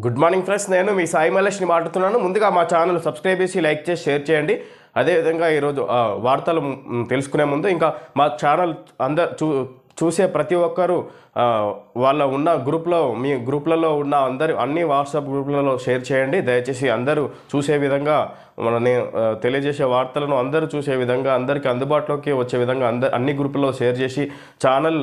Good morning friends, నేను మీ సాయి మలేష్ని మాట్లాడుతున్నాను. ముందుగా మా ఛానల్ సబ్స్క్రైబ్ చేసి లైక్ చేసి షేర్ చేయండి. అదేవిధంగా ఈరోజు వార్తలు తెలుసుకునే ముందు ఇంకా మా ఛానల్ చూసే ప్రతి ఒక్కరూ వాళ్ళ ఉన్న గ్రూప్లో మీ గ్రూప్లలో ఉన్న అన్ని వాట్సాప్ గ్రూప్లలో షేర్ చేయండి. దయచేసి అందరూ చూసే విధంగా నేను తెలియజేసే వార్తలను అందరూ చూసే విధంగా అందరికీ అందుబాటులోకి వచ్చే విధంగా అన్ని గ్రూపుల్లో షేర్ చేసి ఛానల్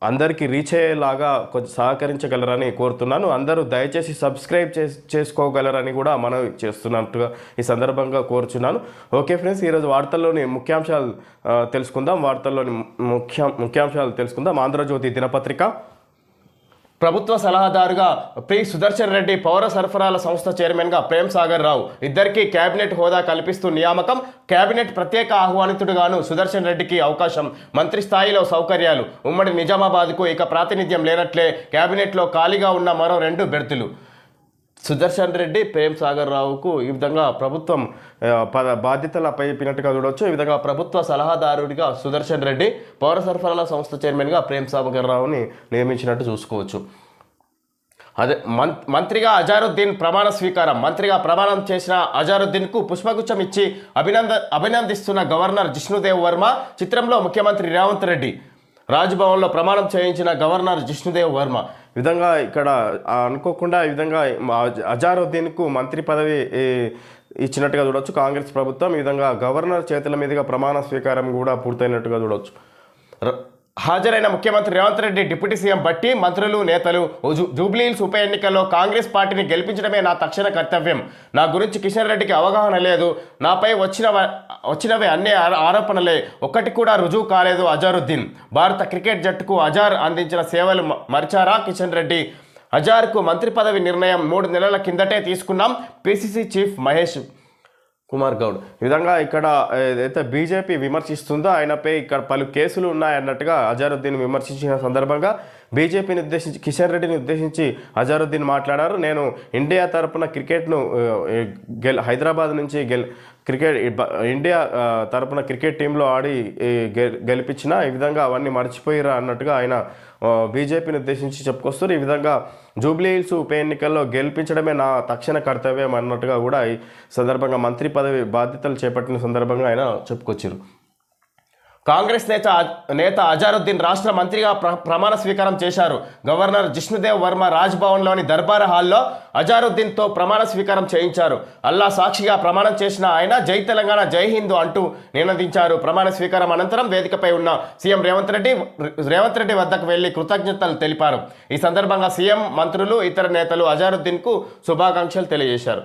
అందరికీ రీచ్ అయ్యేలాగా కొంచెం సహకరించగలరని కోరుతున్నాను. అందరూ దయచేసి సబ్స్క్రైబ్ చేసుకోగలరని కూడా మనవి చేస్తున్నట్టుగా ఈ సందర్భంగా కోరుచున్నాను. ఓకే ఫ్రెండ్స్, ఈరోజు వార్తల్లోని ముఖ్యాంశాలు తెలుసుకుందాం. ముఖ్యాంశాలు తెలుసుకుందాం. ఆంధ్రజ్యోతి దినపత్రిక ప్రభుత్వ సలహాదారుగా పి సుదర్శన్ రెడ్డి, పౌర సరఫరాల సంస్థ చైర్మన్గా ప్రేమ్ సాగర్ రావు ఇద్దరికీ కేబినెట్ హోదా కల్పిస్తూ నియామకం. కేబినెట్ ప్రత్యేక ఆహ్వానితుడుగాను సుదర్శన్ రెడ్డికి అవకాశం. మంత్రి స్థాయిలో సౌకర్యాలు. ఉమ్మడి నిజామాబాద్కు ఇక ప్రాతినిధ్యం లేనట్లే. కేబినెట్లో ఖాళీగా ఉన్న మరో 2 బెర్తులు. సుదర్శన్ రెడ్డి, ప్రేమ్ సాగర్ రావుకు ఈ విధంగా ప్రభుత్వం బాధ్యతలు అప్పగినట్టుగా చూడవచ్చు. ఈ విధంగా ప్రభుత్వ సలహాదారుడిగా సుదర్శన్ రెడ్డి, పౌర సరఫరాల సంస్థ చైర్మన్గా ప్రేమ్ సాగర్ రావుని నియమించినట్టు చూసుకోవచ్చు. అదే మంత్రిగా అజారుద్దీన్ ప్రమాణ స్వీకారం. మంత్రిగా ప్రమాణం చేసిన అజారుద్దీన్కు పుష్పగుచ్చం ఇచ్చి అభినందిస్తున్న గవర్నర్ జిష్ణుదేవ్ వర్మ. చిత్రంలో ముఖ్యమంత్రి రేవంత్ రెడ్డి. రాజ్భవన్లో ప్రమాణం చేయించిన గవర్నర్ జిష్ణుదేవ్ వర్మ. ఈ విధంగా ఇక్కడ అనుకోకుండా ఈ విధంగా అజారుద్దీన్కు మంత్రి పదవి ఇచ్చినట్టుగా చూడవచ్చు కాంగ్రెస్ ప్రభుత్వం. ఈ విధంగా గవర్నర్ చేతుల మీదుగా ప్రమాణ స్వీకారం కూడా పూర్తయినట్టుగా చూడవచ్చు. హాజరైన ముఖ్యమంత్రి రేవంత్ రెడ్డి, డిప్యూటీ సీఎం బట్టి, మంత్రులు, నేతలు. జూబ్లీహిల్స్ ఉప ఎన్నికల్లో కాంగ్రెస్ పార్టీని గెలిపించడమే నా తక్షణ కర్తవ్యం. నా గురించి కిషన్ రెడ్డికి అవగాహన లేదు. నాపై వచ్చినవే అన్ని ఆరోపణలే, ఒక్కటి కూడా రుజువు కాలేదు. అజారుద్దీన్. భారత క్రికెట్ జట్టుకు అజార్ అందించిన సేవలు మరిచారా కిషన్ రెడ్డి? అజార్కు మంత్రి పదవి నిర్ణయం 3 నెలల కిందటే తీసుకున్నాం. PCC chief Mahesh Kumar Goud. ఈ విధంగా ఇక్కడ ఏదైతే బీజేపీ విమర్శిస్తుందో ఆయనపై ఇక్కడ పలు కేసులు ఉన్నాయన్నట్టుగా అజారుద్దీన్ విమర్శించిన సందర్భంగా బీజేపీని ఉద్దేశించి కిషన్ రెడ్డిని ఉద్దేశించి అజారుద్దీన్ మాట్లాడారు. నేను ఇండియా తరపున క్రికెట్ను హైదరాబాద్ నుంచి ఇండియా తరపున క్రికెట్ టీంలో ఆడి గెలిపించిన ఈ విధంగా అవన్నీ మర్చిపోయారా అన్నట్టుగా ఆయన బీజేపీని ఉద్దేశించి చెప్పుకొస్తారు. ఈ విధంగా జూబ్లీహిల్స్ ఉప ఎన్నికల్లో గెలిపించడమే నా తక్షణ కర్తవ్యం అన్నట్టుగా కూడా ఈ సందర్భంగా మంత్రి పదవి బాధ్యతలు చేపట్టిన సందర్భంగా ఆయన చెప్పుకొచ్చారు. కాంగ్రెస్ నేత అజారుద్దీన్ రాష్ట్ర మంత్రిగా ప్రమాణ స్వీకారం చేశారు. గవర్నర్ జిష్ణుదేవ్ వర్మ రాజ్భవన్లోని దర్బార్ హాల్లో అజారుద్దీన్తో ప్రమాణ స్వీకారం చేయించారు. అల్లా సాక్షిగా ప్రమాణం చేసిన ఆయన జై తెలంగాణ, జై హిందూ అంటూ నినదించారు. ప్రమాణ స్వీకారం అనంతరం వేదికపై ఉన్న సీఎం రేవంత్ రెడ్డి వద్దకు వెళ్లి కృతజ్ఞతలు తెలిపారు. ఈ సందర్భంగా సీఎం, మంత్రులు, ఇతర నేతలు అజారుద్దీన్కు శుభాకాంక్షలు తెలియజేశారు.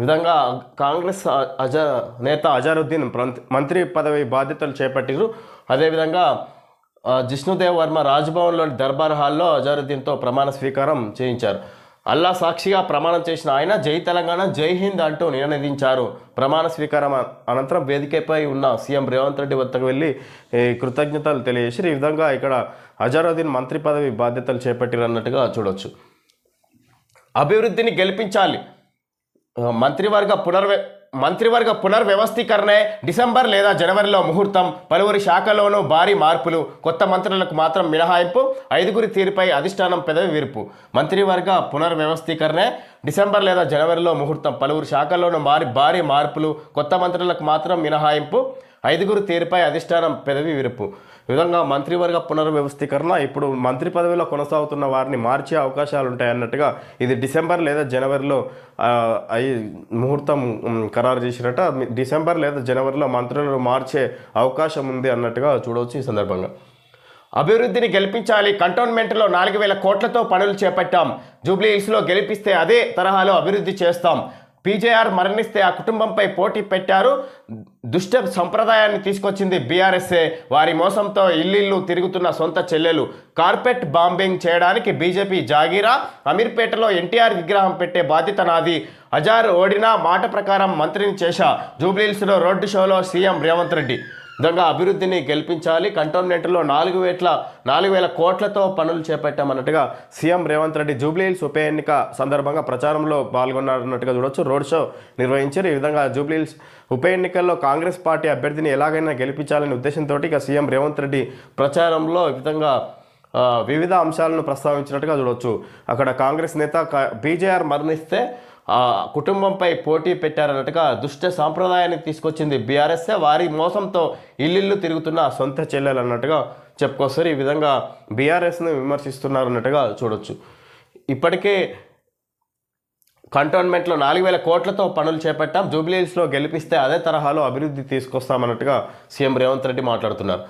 విధంగా కాంగ్రెస్ నేత అజారుద్దీన్ మంత్రి పదవి బాధ్యతలు చేపట్టారు. అదేవిధంగా జిష్ణుదేవ్ వర్మ రాజ్భవన్లోని దర్బార్ హాల్లో అజారుద్దీన్తో ప్రమాణ స్వీకారం చేయించారు. అల్లా సాక్షిగా ప్రమాణం చేసిన ఆయన జై తెలంగాణ, జై హింద్ అంటూ నినదించారు. ప్రమాణ స్వీకారం అనంతరం వేదికపై ఉన్న సీఎం రేవంత్ రెడ్డి వద్దకు వెళ్ళి కృతజ్ఞతలు తెలియజేసి ఈ విధంగా ఇక్కడ అజారుద్దీన్ మంత్రి పదవి బాధ్యతలు చేపట్టారన్నట్టుగా చూడవచ్చు. అభివృద్ధిని గెలిపించాలి. మంత్రివర్గ పునర్వ్యవస్థీకరణే డిసెంబర్ లేదా జనవరిలో ముహూర్తం. పలువురి శాఖలోనూ భారీ మార్పులు. కొత్త మంత్రులకు మాత్రం మినహాయింపు. 5గురి తీరుపై అధిష్టానం పెదవి విరుపు. మంత్రివర్గ పునర్వ్యవస్థీకరణే డిసెంబర్ లేదా జనవరిలో ముహూర్తం. పలువురు శాఖల్లోనూ భారీ మార్పులు. కొత్త మంత్రులకు మాత్రం మినహాయింపు. 5గురు తీరుపై అధిష్టానం పెదవి విరుపు. ఈ విధంగా మంత్రివర్గ పునర్వ్యవస్థీకరణ ఇప్పుడు మంత్రి పదవిలో కొనసాగుతున్న వారిని మార్చే అవకాశాలు ఉంటాయన్నట్టుగా ఇది డిసెంబర్ లేదా జనవరిలో ముహూర్తం ఖరారు చేసినట్ట. డిసెంబర్ లేదా జనవరిలో మంత్రులను మార్చే అవకాశం ఉంది అన్నట్టుగా చూడవచ్చు. ఈ సందర్భంగా అభివృద్ధిని గెలిపించాలి. కంటోన్మెంట్లో 4,000 కోట్లతో పనులు చేపట్టాం. జూబ్లీహిల్స్లో గెలిపిస్తే అదే తరహాలో అభివృద్ధి చేస్తాం. పీజేఆర్ మరణిస్తే ఆ కుటుంబంపై పోటీ పెట్టారు. దుష్ట సంప్రదాయాన్ని తీసుకొచ్చింది బీఆర్ఎస్ఏ. వారి మోసంతో ఇల్లు తిరుగుతున్న సొంత చెల్లెలు. కార్పెట్ బాంబింగ్ చేయడానికి బీజేపీ జాగీరా. అమీర్పేటలో ఎన్టీఆర్ విగ్రహం పెట్టే బాధ్యత నాది. అజార్ ఓడినా మాట ప్రకారం మంత్రిని చేశా. జూబ్లీహిల్స్లో రోడ్డు షోలో సీఎం రేవంత్ రెడ్డి. విధంగా అభివృద్ధిని గెలిపించాలి. కంటోన్మెంట్లో 4,000 కోట్లతో పనులు చేపట్టామన్నట్టుగా సీఎం రేవంత్ రెడ్డి జూబ్లీహిల్స్ ఉప ఎన్నిక సందర్భంగా ప్రచారంలో పాల్గొన్నారన్నట్టుగా చూడవచ్చు. రోడ్ షో నిర్వహించారు. ఈ విధంగా జూబ్లీహిల్స్ ఉప ఎన్నికల్లో కాంగ్రెస్ పార్టీ అభ్యర్థిని ఎలాగైనా గెలిపించాలనే ఉద్దేశంతో ఇక సీఎం రేవంత్ రెడ్డి ప్రచారంలో ఈ విధంగా వివిధ అంశాలను ప్రస్తావించినట్టుగా చూడవచ్చు. అక్కడ కాంగ్రెస్ నేత బీజేఆర్ మరణిస్తే కుటుంబంపై పోటీ పెట్టారన్నట్టుగా దుష్ట సాంప్రదాయాన్ని తీసుకొచ్చింది బీఆర్ఎస్ఏ, వారి మోసంతో ఇల్లు తిరుగుతున్న సొంత చెల్లెలు అన్నట్టుగా చెప్పుకొస్తారు. ఈ విధంగా బీఆర్ఎస్ను విమర్శిస్తున్నారు అన్నట్టుగా చూడొచ్చు. ఇప్పటికే కంటోన్మెంట్లో 4,000 కోట్లతో పనులు చేపట్టాం, జూబ్లీహిల్స్లో గెలిపిస్తే అదే తరహాలో అభివృద్ధి తీసుకొస్తామన్నట్టుగా సీఎం రేవంత్ రెడ్డి మాట్లాడుతున్నారు.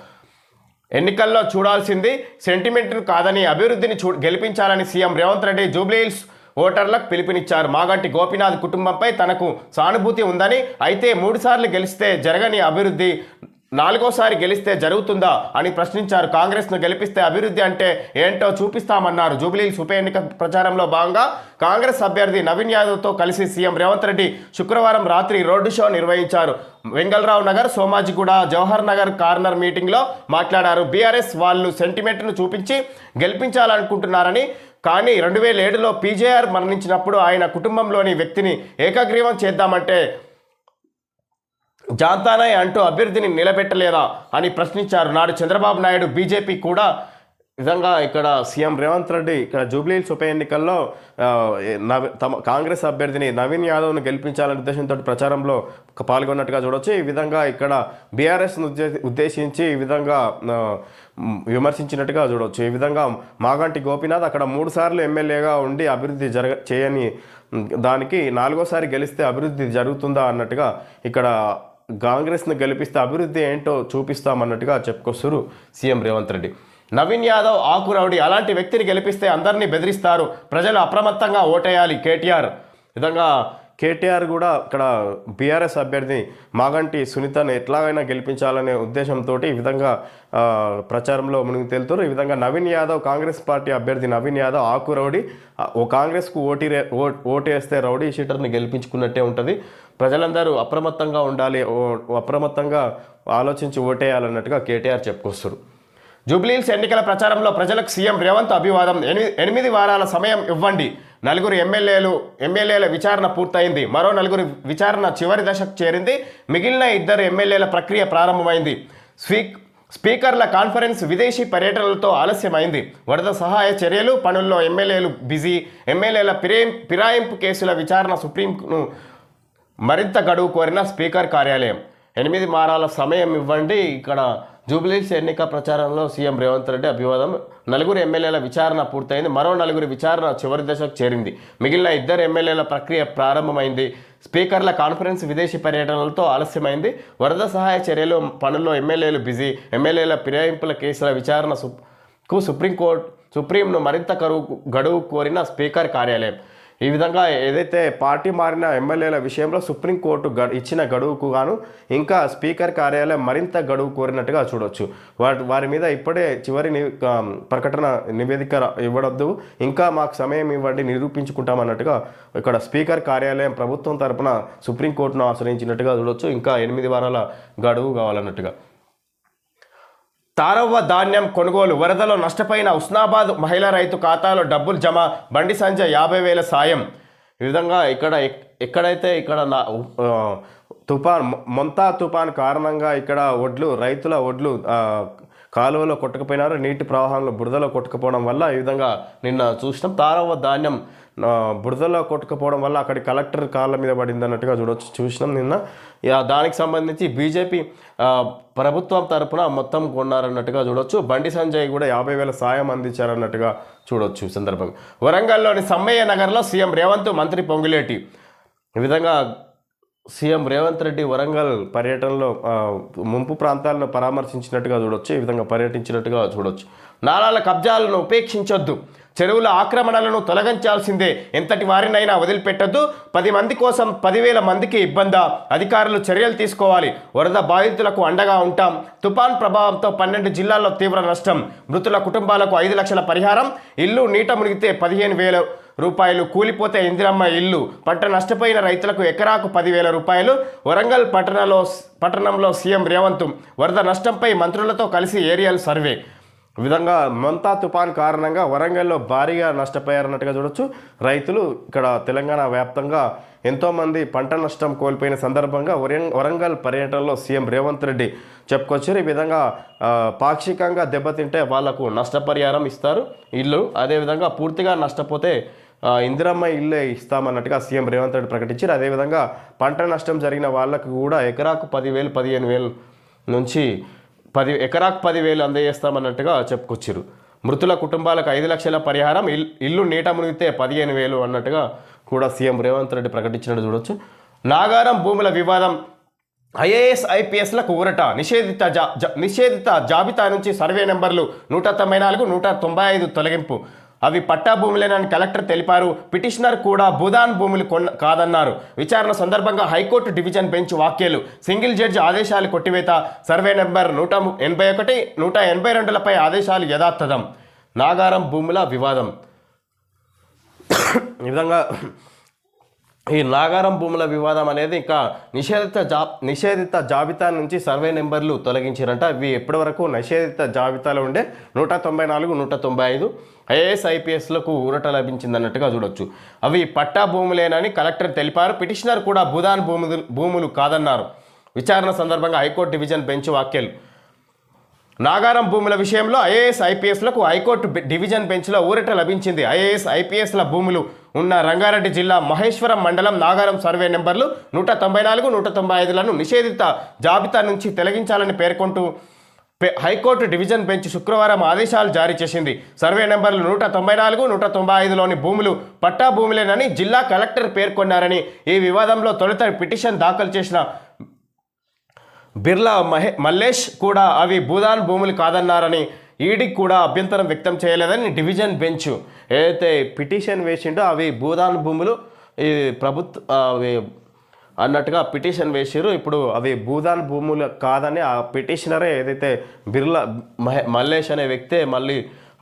ఎన్నికల్లో చూడాల్సింది సెంటిమెంట్ను కాదని అభివృద్ధిని గెలిపించాలని సీఎం రేవంత్ రెడ్డి జూబ్లీహిల్స్ ఓటర్లకు పిలుపునిచ్చారు. మాగంటి గోపీనాథ్ కుటుంబంపై తనకు సానుభూతి ఉందని, అయితే 3 సార్లు గెలిస్తే జరగని అభివృద్ధి 4వసారి గెలిస్తే జరుగుతుందా అని ప్రశ్నించారు. కాంగ్రెస్ను గెలిపిస్తే అభివృద్ధి అంటే ఏంటో చూపిస్తామన్నారు. జూబ్లీహిల్స్ ఉప ఎన్నిక ప్రచారంలో భాగంగా కాంగ్రెస్ అభ్యర్థి నవీన్ యాదవ్తో కలిసి సీఎం రేవంత్ రెడ్డి శుక్రవారం రాత్రి రోడ్డు షో నిర్వహించారు. వెంగళరావు నగర్, సోమాజిగూడ, జవహర్ నగర్ కార్నర్ మీటింగ్లో మాట్లాడారు. బీఆర్ఎస్ వాళ్ళు సెంటిమెంట్ను చూపించి గెలిపించాలనుకుంటున్నారని, కానీ 2007లో పీజేఆర్ మరణించినప్పుడు ఆయన కుటుంబంలోని వ్యక్తిని ఏకగ్రీవం చేద్దామంటే జాంతానాయ్ అంటూ అభ్యర్థిని నిలబెట్టలేదా అని ప్రశ్నించారు. నాడు చంద్రబాబు నాయుడు బీజేపీ కూడా విధంగా ఇక్కడ సీఎం రేవంత్ రెడ్డి ఇక్కడ జూబ్లీహిల్స్ ఉప ఎన్నికల్లో కాంగ్రెస్ అభ్యర్థిని నవీన్ యాదవ్ను గెలిపించాలనే ఉద్దేశంతో ప్రచారంలో పాల్గొన్నట్టుగా చూడవచ్చు. ఈ విధంగా ఇక్కడ బీఆర్ఎస్ను ఉద్దేశించి ఈ విధంగా విమర్శించినట్టుగా చూడవచ్చు. ఈ విధంగా మాగంటి గోపీనాథ్ అక్కడ 3 సార్లు ఎమ్మెల్యేగా ఉండి అభివృద్ధి చేయని దానికి 4వసారి గెలిస్తే అభివృద్ధి జరుగుతుందా అన్నట్టుగా ఇక్కడ కాంగ్రెస్ను గెలిపిస్తే అభివృద్ధి ఏంటో చూపిస్తామన్నట్టుగా చెప్పుకొస్తారు సీఎం రేవంత్ రెడ్డి. నవీన్ యాదవ్ ఆకురౌడి, అలాంటి వ్యక్తిని గెలిపిస్తే అందరినీ బెదిరిస్తారు, ప్రజలు అప్రమత్తంగా ఓటేయాలి కేటీఆర్. విధంగా కేటీఆర్ కూడా ఇక్కడ బీఆర్ఎస్ అభ్యర్థి మాగంటి సునీతను ఎట్లాగైనా గెలిపించాలనే ఉద్దేశంతో ఈ విధంగా ప్రచారంలో మునిగి తేలుతారు. ఈ విధంగా నవీన్ యాదవ్ కాంగ్రెస్ పార్టీ అభ్యర్థి నవీన్ యాదవ్ ఆకురౌడి, ఓ కాంగ్రెస్కు ఓటేస్తే రౌడీ షీటర్ని గెలిపించుకున్నట్టే ఉంటుంది, ప్రజలందరూ అప్రమత్తంగా ఉండాలి, అప్రమత్తంగా ఆలోచించి ఓటేయాలన్నట్టుగా కేటీఆర్ చెప్పుకొస్తారు. జూబ్లీహిల్స్ ఎన్నికల ప్రచారంలో ప్రజలకు సీఎం రేవంత్ అభివాదం. 8 వారాల సమయం ఇవ్వండి, 4 ఎమ్మెల్యేల విచారణ పూర్తయింది, మరో 4 విచారణ చివరి దశకు చేరింది, మిగిలిన 2 ఎమ్మెల్యేల ప్రక్రియ ప్రారంభమైంది. స్పీకర్ల కాన్ఫరెన్స్, విదేశీ పర్యటనలతో ఆలస్యమైంది. వరద సహాయ చర్యలు పనుల్లో ఎమ్మెల్యేలు బిజీ. ఎమ్మెల్యేల ఫిరాయింపు కేసుల విచారణ సుప్రీంను మరింత గడువు కోరిన స్పీకర్ కార్యాలయం. 8 వారాల సమయం ఇవ్వండి. ఇక్కడ జూబ్లీహిల్స్ ఎన్నిక ప్రచారంలో సీఎం రేవంత్ రెడ్డి అభివాదం. 4 ఎమ్మెల్యేల విచారణ పూర్తయింది, మరో 4 విచారణ చివరి దశకు చేరింది, మిగిలిన 2 ఎమ్మెల్యేల ప్రక్రియ ప్రారంభమైంది. స్పీకర్ల కాన్ఫరెన్స్, విదేశీ పర్యటనలతో ఆలస్యమైంది. వరద సహాయ చర్యలు పనుల్లో ఎమ్మెల్యేలు బిజీ. ఎమ్మెల్యేల ఫిరాయింపుల కేసుల విచారణకు సుప్రీంను మరింత గడువు కోరిన స్పీకర్ కార్యాలయం. ఈ విధంగా ఏదైతే పార్టీ మారిన ఎమ్మెల్యేల విషయంలో సుప్రీంకోర్టు ఇచ్చిన గడువుకు గాను ఇంకా స్పీకర్ కార్యాలయం మరింత గడువు కోరినట్టుగా చూడవచ్చు. వారి మీద ఇప్పుడే చివరి ప్రకటన నివేదిక ఇవ్వడద్దు, ఇంకా మాకు సమయం ఇవ్వండి, నిరూపించుకుంటామన్నట్టుగా ఇక్కడ స్పీకర్ కార్యాలయం ప్రభుత్వం తరపున సుప్రీంకోర్టును ఆశ్రయించినట్టుగా చూడవచ్చు. ఇంకా 8 వారాల గడువు కావాలన్నట్టుగా. తారవ్వ ధాన్యం కొనుగోలు, వరదలో నష్టపోయిన ఉస్నాబాద్ మహిళా రైతు ఖాతాలో డబ్బులు జమ, బండి సంజయ్ 50,000 సాయం. ఈ విధంగా ఎక్కడైతే మొంతా తుఫాన్ కారణంగా ఇక్కడ రైతుల ఒడ్లు కాలువలో కొట్టుకుపోయినారు, నీటి ప్రవాహంలో బురదలో కొట్టుకుపోవడం వల్ల ఈ విధంగా నిన్న చూసినాం. తారవ్వ ధాన్యం బురదలో కొట్టుకుపోవడం వల్ల అక్కడి కలెక్టర్ కాళ్ళ మీద పడింది అన్నట్టుగా చూసినాం నిన్న. దానికి సంబంధించి బీజేపీ ప్రభుత్వం తరపున మొత్తం కొన్నారన్నట్టుగా చూడొచ్చు. బండి సంజయ్ కూడా 50,000 సాయం అందించారన్నట్టుగా చూడొచ్చు సందర్భంగా. వరంగల్లోని సమ్మయ్య నగర్లో సీఎం రేవంత్, మంత్రి పొంగులేటి. ఈ విధంగా సీఎం రేవంత్ రెడ్డి వరంగల్ పర్యటనలో ముంపు ప్రాంతాలను పరామర్శించినట్టుగా చూడొచ్చు. ఈ విధంగా పర్యటించినట్టుగా చూడొచ్చు. నాలాల కబ్జాలను ఉపేక్షించొద్దు, చెరువుల ఆక్రమణలను తొలగించాల్సిందే, ఎంతటి వారినైనా వదిలిపెట్టొద్దు, 10 మంది కోసం 10,000 మందికి ఇబ్బందా, అధికారులు చర్యలు తీసుకోవాలి, వరద బాధితులకు అండగా ఉంటాం. తుఫాన్ ప్రభావంతో 12 జిల్లాల్లో తీవ్ర నష్టం, మృతుల కుటుంబాలకు 5 లక్షల పరిహారం, ఇల్లు నీట మునిగితే 15,000 రూపాయలు, కూలిపోతే ఇందిరమ్మ ఇల్లు, పంట నష్టపోయిన రైతులకు ఎకరాకు 10,000 రూపాయలు. వరంగల్ పట్టణంలో సీఎం రేవంత్ వరద నష్టంపై మంత్రులతో కలిసి ఏరియల్ సర్వే. ఈ విధంగా మొంతా తుఫాన్ కారణంగా వరంగల్లో భారీగా నష్టపోయారన్నట్టుగా చూడొచ్చు. రైతులు ఇక్కడ తెలంగాణ వ్యాప్తంగా ఎంతోమంది పంట నష్టం కోల్పోయిన సందర్భంగా వరంగల్ పర్యటనలో సీఎం రేవంత్ రెడ్డి చెప్పుకొచ్చారు. ఈ విధంగా పాక్షికంగా దెబ్బతింటే వాళ్లకు నష్టపరిహారం ఇస్తారు ఇల్లు, అదేవిధంగా పూర్తిగా నష్టపోతే ఇందిరమ్మ ఇల్లే ఇస్తామన్నట్టుగా సీఎం రేవంత్ రెడ్డి ప్రకటించారు. అదేవిధంగా పంట నష్టం జరిగిన వాళ్ళకు కూడా ఎకరాకు 10,000 15,000 నుంచి ఎకరాకు 10,000 అందజేస్తామన్నట్టుగా చెప్పుకొచ్చారు. మృతుల కుటుంబాలకు 5 లక్షల పరిహారం, ఇల్లు నీట మునిగితే 15,000 అన్నట్టుగా కూడా సీఎం రేవంత్ రెడ్డి ప్రకటించినట్టు చూడొచ్చు. నాగారం భూముల వివాదం, ఐఏఎస్ ఐపీఎస్లకు ఊరట, నిషేధిత జాబితా నుంచి సర్వే నెంబర్లు 194 195 తొలగింపు, అవి పట్టా భూములేనని కలెక్టర్ తెలిపారు. పిటిషనర్ కూడా భూదాన్ భూములు కాదన్నారు. విచారణ సందర్భంగా హైకోర్టు డివిజన్ బెంచ్ వ్యాఖ్యలు, సింగిల్ జడ్జి ఆదేశాలు కొట్టివేత, సర్వే నెంబర్ 181 182లపై ఆదేశాలు యథాతథం. నాగారం భూముల వివాదం, ఈ విధంగా ఈ నాగారం భూముల వివాదం అనేది ఇంకా నిషేధిత జాబితా నుంచి సర్వే నెంబర్లు తొలగించారంట. ఇవి ఎప్పటి వరకు నిషేధిత జాబితాలో ఉండే 194 195 ఐఏఎస్ ఐపీఎస్లకు ఊరట లభించిందన్నట్టుగా చూడొచ్చు. అవి పట్టా భూములేనని కలెక్టర్ తెలిపారు. పిటిషనర్ కూడా భూదాన్ భూములు కాదన్నారు. విచారణ సందర్భంగా హైకోర్టు డివిజన్ బెంచ్ వ్యాఖ్యలు, నాగారం భూముల విషయంలో ఐఏఎస్ ఐపీఎస్లకు హైకోర్టు డివిజన్ బెంచ్లో ఊరట లభించింది. ఐఏఎస్ ఐపీఎస్ల భూములు ఉన్న రంగారెడ్డి జిల్లా మహేశ్వరం మండలం నాగారం సర్వే నెంబర్లు 194 195లను నిషేధిత జాబితా నుంచి తొలగించాలని పేర్కొంటూ హైకోర్టు డివిజన్ బెంచ్ శుక్రవారం ఆదేశాలు జారీ చేసింది. సర్వే నెంబర్లు 194 195లోని భూములు పట్టా భూములేనని జిల్లా కలెక్టర్ పేర్కొన్నారని, ఈ వివాదంలో తొలుత పిటిషన్ దాఖలు చేసిన బిర్లా మల్లేష్ కూడా అవి భూదాన్ భూములు కాదన్నారని, ఈడీకి కూడా అభ్యంతరం వ్యక్తం చేయలేదని డివిజన్ బెంచ్ ఏదైతే పిటిషన్ వేసిండో అవి భూదాన్ భూములు ఈ అవి అన్నట్టుగా పిటిషన్ వేసారు. ఇప్పుడు అవి భూదాన్ భూములు కాదని ఆ పిటిషనరే ఏదైతే బిర్లా మల్లేష్ అనే వ్యక్తే మళ్ళీ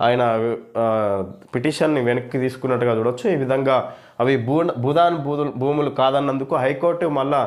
ఆయన పిటిషన్ని వెనక్కి తీసుకున్నట్టుగా చూడొచ్చు. ఈ విధంగా అవి భూదాన్ భూములు కాదన్నందుకు హైకోర్టు మళ్ళా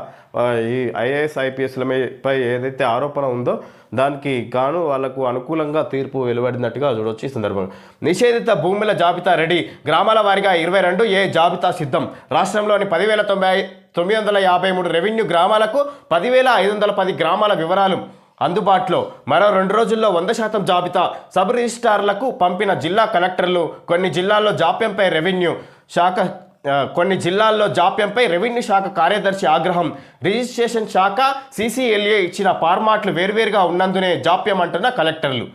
ఈ ఐఏఎస్ ఐపీఎస్లపై ఏదైతే ఆరోపణ ఉందో దానికి గాను వాళ్లకు అనుకూలంగా తీర్పు వెలువడినట్టుగా చూడొచ్చు. ఈ సందర్భంగా నిషేధిత భూముల జాబితా రెడీ, గ్రామాల వారీగా 22A జాబితా సిద్ధం. రాష్ట్రంలోని 10,953 రెవెన్యూ గ్రామాలకు 10,510 గ్రామాల వివరాలు అందుబాటులో. మరో 2 రోజుల్లో 100% జాబితా సబ్ రిజిస్ట్రార్లకు పంపిన జిల్లా కలెక్టర్లు. కొన్ని జిల్లాల్లో జాప్యంపై రెవెన్యూ శాఖ కార్యదర్శి ఆగ్రహం. రిజిస్ట్రేషన్ శాఖ CCLA ఇచ్చిన ఫార్మాట్లు వేర్వేరుగా ఉన్నందునే జాప్యం అంటున్న కలెక్టర్లు.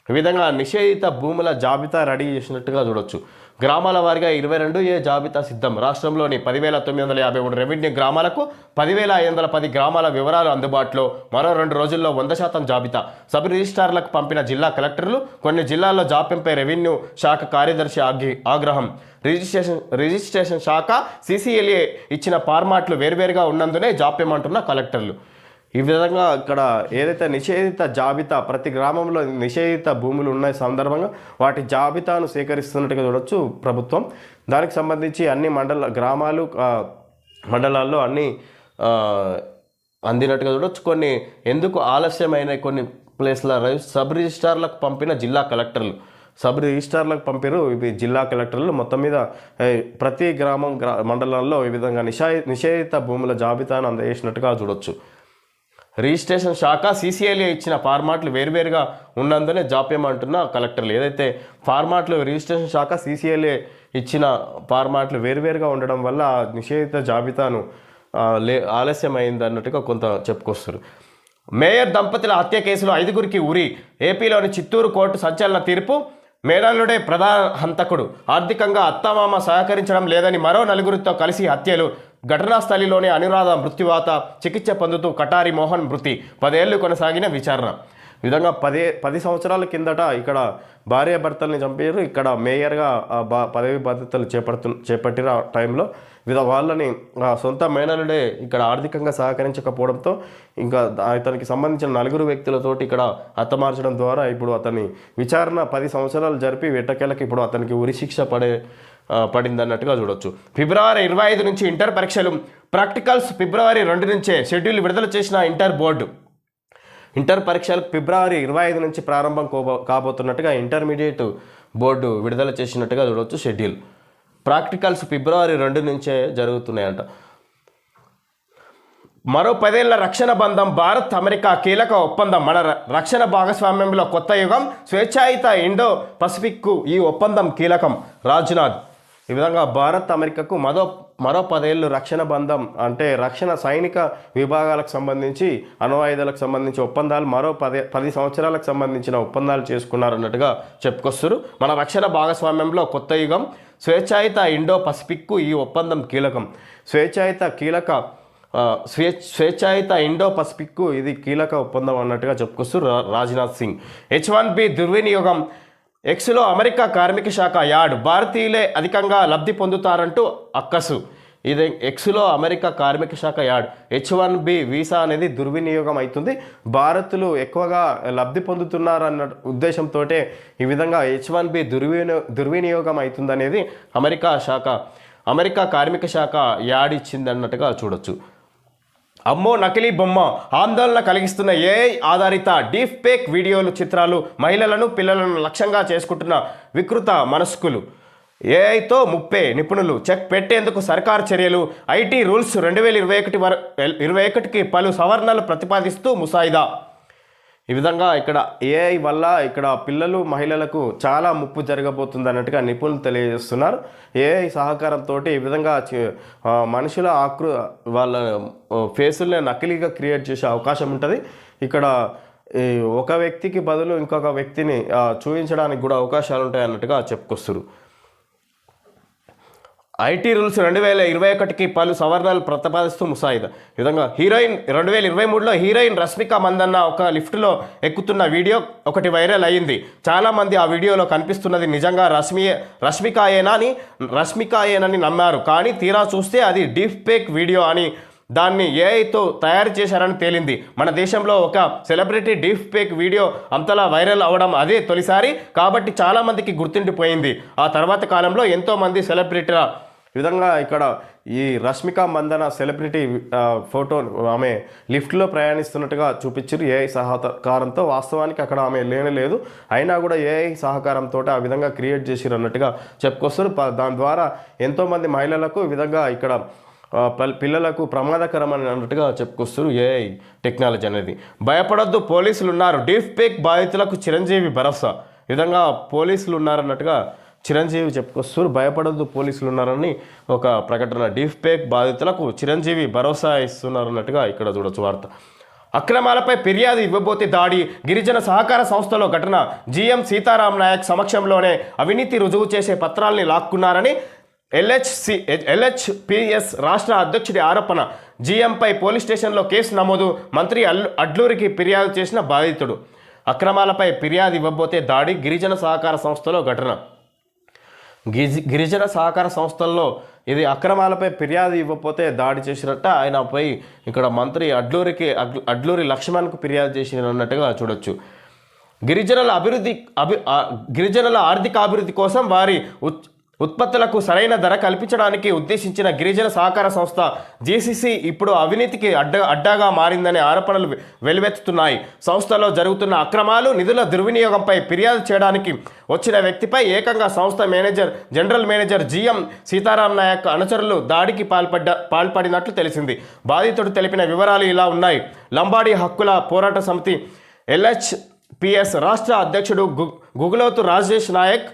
ఈ విధంగా నిషేధిత భూముల జాబితా రెడీ చేసినట్టుగా చూడొచ్చు. గ్రామాల వారీగా 22A జాబితా సిద్ధం. రాష్ట్రంలోని 10,953 రెవెన్యూ గ్రామాలకు 10,510 గ్రామాల వివరాలు అందుబాటులో. మరో 2 రోజుల్లో 100% జాబితా సబ్ రిజిస్ట్రార్లకు పంపిన జిల్లా కలెక్టర్లు. కొన్ని జిల్లాల్లో జాప్యంపై రెవెన్యూ శాఖ కార్యదర్శి ఆగ్రహం. రిజిస్ట్రేషన్ శాఖ CCLA ఇచ్చిన ఫార్మాట్లు వేర్వేరుగా ఉన్నందునే జాప్యం అంటున్న కలెక్టర్లు. ఈ విధంగా ఇక్కడ ఏదైతే నిషేధిత జాబితా ప్రతి గ్రామంలో నిషేధిత భూములు ఉన్న సందర్భంగా వాటి జాబితాను సేకరిస్తున్నట్టుగా చూడొచ్చు ప్రభుత్వం. దానికి సంబంధించి అన్ని మండలాల్లో అన్ని అందినట్టుగా చూడొచ్చు. కొన్ని ఎందుకు ఆలస్యమైన కొన్ని ప్లేస్ల సబ్ రిజిస్ట్రార్లకు పంపిన జిల్లా కలెక్టర్లు పంపారు. ఇవి జిల్లా కలెక్టర్లు మొత్తం మీద ప్రతి మండలాల్లో ఈ విధంగా నిషేధిత భూముల జాబితాను అందజేసినట్టుగా చూడొచ్చు. రిజిస్ట్రేషన్ శాఖ CCLA ఇచ్చిన ఫార్మాట్లు వేర్వేరుగా ఉన్నందునే జాప్యం అంటున్న కలెక్టర్లు. ఏదైతే ఫార్మాట్లు రిజిస్ట్రేషన్ శాఖ CCLA ఇచ్చిన ఫార్మాట్లు వేర్వేరుగా ఉండడం వల్ల నిషేధిత జాబితాను ఆలస్యమైంది అన్నట్టుగా కొంత చెప్పుకొస్తారు. మేయర్ దంపతుల హత్య కేసులో 5గురికి ఉరి. ఏపీలోని చిత్తూరు కోర్టు సంచలన తీర్పు. మేనల్లుడే ప్రధాన హంతకుడు. ఆర్థికంగా అత్తమామ సహకరించడం లేదని మరో 4గురితో కలిసి హత్యలు. ఘటనా స్థలిలోనే అనురాధ మృత్యువాత, చికిత్స పొందుతూ కటారి మోహన్ మృతి. 10 ఏళ్లు కొనసాగిన విచారణ. ఈ విధంగా 10 సంవత్సరాల కిందట ఇక్కడ భార్యాభర్తల్ని చంపారు. ఇక్కడ మేయర్గా పదవి బాధ్యతలు చేపట్టిన టైంలో వాళ్ళని సొంత మేనలుడే ఇక్కడ ఆర్థికంగా సహకరించకపోవడంతో ఇంకా అతనికి సంబంధించిన 4 వ్యక్తులతోటి ఇక్కడ హతమార్చడం ద్వారా ఇప్పుడు అతని విచారణ 10 సంవత్సరాలు జరిపి వెట్టకేలకు ఇప్పుడు అతనికి ఉరి శిక్ష పడిందన్నట్టుగా చూడొచ్చు. ఫిబ్రవరి 25 నుంచి ఇంటర్ పరీక్షలు. ప్రాక్టికల్స్ ఫిబ్రవరి 2 నుంచే షెడ్యూల్ విడుదల చేసిన ఇంటర్ బోర్డు. ఇంటర్ పరీక్షలకు ఫిబ్రవరి 25 నుంచి ప్రారంభం కాబోతున్నట్టుగా ఇంటర్మీడియట్ బోర్డు విడుదల చేసినట్టుగా చూడవచ్చు షెడ్యూల్. ప్రాక్టికల్స్ ఫిబ్రవరి 2 నుంచే జరుగుతున్నాయంట. మరో 10 ఏళ్ల రక్షణ బంధం, భారత్ అమెరికా కీలక ఒప్పందం, మన రక్షణ భాగస్వామ్యంలో కొత్త యుగం, స్వేచ్ఛాయుత ఇండో పసిఫిక్కు ఈ ఒప్పందం కీలకం. రాజ్నాథ్. ఈ విధంగా భారత్ అమెరికాకు మరో 10 ఏళ్ళు రక్షణ బంధం అంటే రక్షణ సైనిక విభాగాలకు సంబంధించి అణువాయుధాలకు సంబంధించి ఒప్పందాలు మరో 10 సంవత్సరాలకు సంబంధించిన ఒప్పందాలు చేసుకున్నారన్నట్టుగా చెప్పుకొస్తారు. మన రక్షణ భాగస్వామ్యంలో కొత్త యుగం, స్వేచ్ఛాయుత ఇండో పసిఫిక్కు ఈ ఒప్పందం కీలకం. స్వేచ్ఛాయుత ఇండో పసిఫిక్కు ఇది కీలక ఒప్పందం అన్నట్టుగా చెప్పుకొస్తారు రాజ్నాథ్ సింగ్. H1B దుర్వినియోగం, ఎక్స్లో అమెరికా కార్మిక శాఖ యాడ్, భారతీయులే అధికంగా లబ్ధి పొందుతారంటూ అక్కసు. ఇది ఎక్స్లో అమెరికా కార్మిక శాఖ యాడ్. H1B వీసా అనేది దుర్వినియోగం అవుతుంది, భారత్లు ఎక్కువగా లబ్ధి పొందుతున్నారన్న ఉద్దేశంతో ఈ విధంగా H1B దుర్వినియోగం అవుతుంది అనేది అమెరికా కార్మిక శాఖ యాడ్ ఇచ్చింది అన్నట్టుగా చూడొచ్చు. అమ్మో నకిలీ బొమ్మ, ఆందోళన కలిగిస్తున్న ఏఐ ఆధారిత డీప్ ఫేక్ వీడియోలు, చిత్రాలు, మహిళలను పిల్లలను లక్ష్యంగా చేసుకుంటున్న వికృత మనస్కులు. ఏఐతో ముప్పే, నిపుణులు చెక్ పెట్టేందుకు సర్కారు చర్యలు. ఐటీ రూల్స్ 2021కి పలు సవరణలు ప్రతిపాదిస్తూ ముసాయిదా. ఈ విధంగా ఇక్కడ ఏఐ వల్ల ఇక్కడ పిల్లలు, మహిళలకు చాలా ముప్పు జరగబోతుంది అన్నట్టుగా నిపుణులు తెలియజేస్తున్నారు. ఏఐ సహకారంతో ఈ విధంగా మనుషుల వాళ్ళ ఫేసుల్ని నకిలీగా క్రియేట్ చేసే అవకాశం ఉంటుంది. ఇక్కడ ఒక వ్యక్తికి బదులు ఇంకొక వ్యక్తిని చూపించడానికి కూడా అవకాశాలు ఉంటాయి అన్నట్టుగా చెప్పుకొస్తారు. ఐటీ రూల్స్ 2021కి పలు సవరణలు ప్రతిపాదిస్తూ ముసాయిదా. ఈ విధంగా 2023లో హీరోయిన్ రష్మిక మందన్న ఒక లిఫ్ట్లో ఎక్కుతున్న వీడియో ఒకటి వైరల్ అయ్యింది. చాలామంది ఆ వీడియోలో కనిపిస్తున్నది నిజంగా రష్మికాయేనని నమ్మారు. కానీ తీరా చూస్తే అది డీప్ ఫేక్ వీడియో అని, దాన్ని ఏఐతో తయారు చేశారని తేలింది. మన దేశంలో ఒక సెలబ్రిటీ డీప్ ఫేక్ వీడియో అంతలా వైరల్ అవ్వడం అదే తొలిసారి కాబట్టి చాలామందికి గుర్తుండిపోయింది. ఆ తర్వాత కాలంలో ఎంతోమంది సెలబ్రిటీల ఈ విధంగా ఇక్కడ ఈ రష్మిక మందన సెలబ్రిటీ ఫోటో ఆమె లిఫ్ట్లో ప్రయాణిస్తున్నట్టుగా చూపించారు ఏఐ సహకారంతో. వాస్తవానికి అక్కడ ఆమె లేనలేదు, అయినా కూడా ఏఐ సహకారంతో ఆ విధంగా క్రియేట్ చేసిరు అన్నట్టుగా చెప్పుకొస్తారు. దాని ద్వారా ఎంతోమంది మహిళలకు ఈ విధంగా ఇక్కడ పిల్లలకు ప్రమాదకరం అని అన్నట్టుగా చెప్పుకొస్తారు ఏఐ టెక్నాలజీ అనేది. భయపడొద్దు, పోలీసులు ఉన్నారు, డీప్ ఫేక్ బాధితులకు చిరంజీవి భరోసా. ఈ విధంగా పోలీసులు ఉన్నారన్నట్టుగా చిరంజీవి చెప్పుకొస్తారు. భయపడొద్దు, పోలీసులు ఉన్నారని ఒక ప్రకటన. డీప్ ఫేక్ బాధితులకు చిరంజీవి భరోసా ఇస్తున్నారన్నట్టుగా ఇక్కడ చూడొచ్చు వార్త. అక్రమాలపై ఫిర్యాదు ఇవ్వబోతే దాడి, గిరిజన సహకార సంస్థలో ఘటన. జీఎం సీతారాం నాయక్ సమక్షంలోనే అవినీతి రుజువు చేసే పత్రాల్ని లాక్కున్నారని ఎల్హెచ్పిఎస్ రాష్ట్ర అధ్యక్షుడి ఆరోపణ. జీఎంపై పోలీస్ స్టేషన్లో కేసు నమోదు. మంత్రి అడ్లూరికి ఫిర్యాదు చేసిన బాధితుడు. అక్రమాలపై ఫిర్యాదు ఇవ్వబోతే దాడి, గిరిజన సహకార సంస్థలో ఘటన. గిరిజన సహకార సంస్థల్లో ఇది అక్రమాలపై ఫిర్యాదు ఇవ్వకపోతే దాడి చేసినట్ట ఆయనపై ఇక్కడ మంత్రి అడ్లూరి లక్ష్మణ్కు ఫిర్యాదు చేసినట్టుగా చూడొచ్చు. గిరిజనుల ఆర్థిక అభివృద్ధి కోసం వారి ఉత్పత్తులకు సరైన ధర కల్పించడానికి ఉద్దేశించిన గిరిజన సహకార సంస్థ జీసీసీ ఇప్పుడు అవినీతికి అడ్డాగా మారిందనే ఆరోపణలు వెలువెత్తుతున్నాయి. సంస్థలో జరుగుతున్న అక్రమాలు, నిధుల దుర్వినియోగంపై ఫిర్యాదు చేయడానికి వచ్చిన వ్యక్తిపై ఏకంగా సంస్థ general manager GM Sitaram Nayak అనుచరులు దాడికి పాల్పడినట్లు తెలిసింది. బాధితుడు తెలిపిన వివరాలు ఇలా ఉన్నాయి. లంబాడీ హక్కుల పోరాట సమితి ఎల్హెచ్పిఎస్ రాష్ట్ర అధ్యక్షుడు గుగులోతు రాజేష్ నాయక్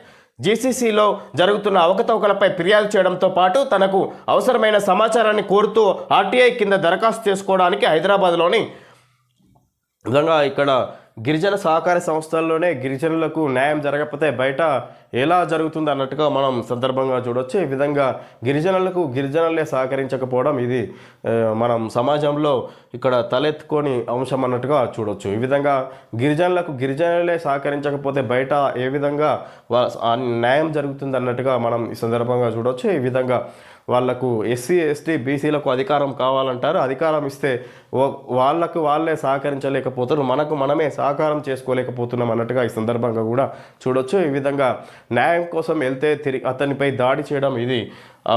జీసీసీలో జరుగుతున్న అవకతవకలపై ఫిర్యాదు చేయడంతో పాటు తనకు అవసరమైన సమాచారాన్ని కోరుతూ ఆర్టీఐ కింద దరఖాస్తు చేసుకోవడానికి హైదరాబాద్లోని విధంగా ఇక్కడ గిరిజన సహకార సంస్థల్లోనే గిరిజనులకు న్యాయం జరగకపోతే బయట ఎలా జరుగుతుంది అన్నట్టుగా మనం సందర్భంగా చూడవచ్చు. ఈ విధంగా గిరిజనులే సహకరించకపోవడం ఇది మనం సమాజంలో ఇక్కడ తలెత్తుకొని అంశం అన్నట్టుగా చూడవచ్చు. ఈ విధంగా గిరిజనులే సహకరించకపోతే బయట ఏ విధంగా న్యాయం జరుగుతుంది అన్నట్టుగా మనం ఈ సందర్భంగా చూడవచ్చు. ఈ విధంగా వాళ్లకు ఎస్సీ ఎస్టీ బీసీలకు అధికారం కావాలంటారు. అధికారం ఇస్తే వాళ్ళే సహకరించలేకపోతారు, మనమే సహకారం చేసుకోలేకపోతున్నాం అన్నట్టుగా ఈ సందర్భంగా కూడా చూడొచ్చు. ఈ విధంగా న్యాయం కోసం వెళ్తే అతనిపై దాడి చేయడం ఇది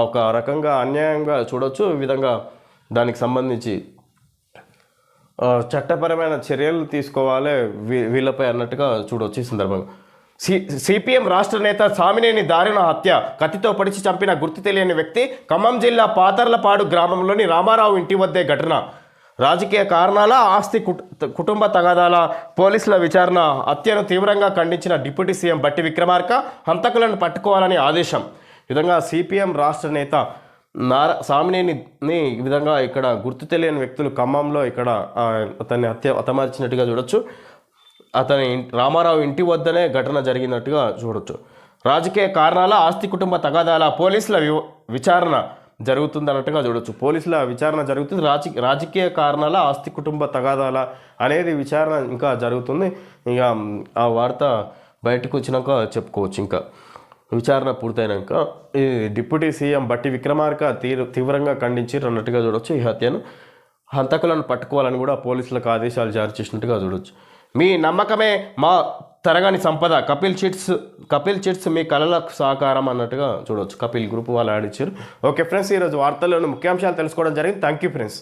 ఒక రకంగా అన్యాయంగా చూడొచ్చు. ఈ విధంగా దానికి సంబంధించి చట్టపరమైన చర్యలు తీసుకోవాలి వీళ్ళపై అన్నట్టుగా చూడవచ్చు ఈ సందర్భంగా. సిపిఎం రాష్ట్ర నేత సామినేని దారుణ హత్య, కత్తితో పొడిచి చంపిన గుర్తు తెలియని వ్యక్తి. ఖమ్మం జిల్లా పాతర్లపాడు గ్రామంలోని రామారావు ఇంటి వద్దే ఘటన. రాజకీయ కారణాల, ఆస్తి కుటుంబ తగాదాల, పోలీసుల విచారణ. హత్యను తీవ్రంగా ఖండించిన డిప్యూటీ సీఎం బట్టి విక్రమార్క హంతకులను పట్టుకోవాలని ఆదేశం. ఈ విధంగా సిపిఎం రాష్ట్ర నేత సామినేని ఈ విధంగా ఇక్కడ గుర్తు తెలియని వ్యక్తులు ఖమ్మంలో ఇక్కడ అతన్ని హతమార్చినట్టుగా చూడొచ్చు. అతని రామారావు ఇంటి వద్దనే ఘటన జరిగినట్టుగా చూడొచ్చు. రాజకీయ కారణాల, ఆస్తి కుటుంబ తగాదాల, పోలీసుల విచారణ జరుగుతుందన్నట్టుగా చూడొచ్చు. పోలీసుల విచారణ జరుగుతుంది. రాజకీయ కారణాల, ఆస్తి కుటుంబ తగాదాల అనేది విచారణ ఇంకా జరుగుతుంది. ఇక ఆ వార్త బయటకు వచ్చినాక చెప్పుకోవచ్చు. ఇంకా విచారణ పూర్తయినాక ఈ డిప్యూటీ సీఎం బట్టి విక్రమార్క తీవ్రంగా ఖండించారు అన్నట్టుగా చూడొచ్చు. ఈ హత్యను హంతకులను పట్టుకోవాలని కూడా పోలీసులకు ఆదేశాలు జారీ చేసినట్టుగా చూడొచ్చు. మీ నమ్మకమే మా తరగని సంపద, కపిల్ చిట్స్ మీ కళలకు సహకారం అన్నట్టుగా చూడవచ్చు. కపిల్ గ్రూప్ వాళ్ళు ఆడిచ్చారు. ఓకే ఫ్రెండ్స్, ఈరోజు వార్తల్లోని ముఖ్యాంశాలు తెలుసుకోవడం జరిగింది. Thank you friends.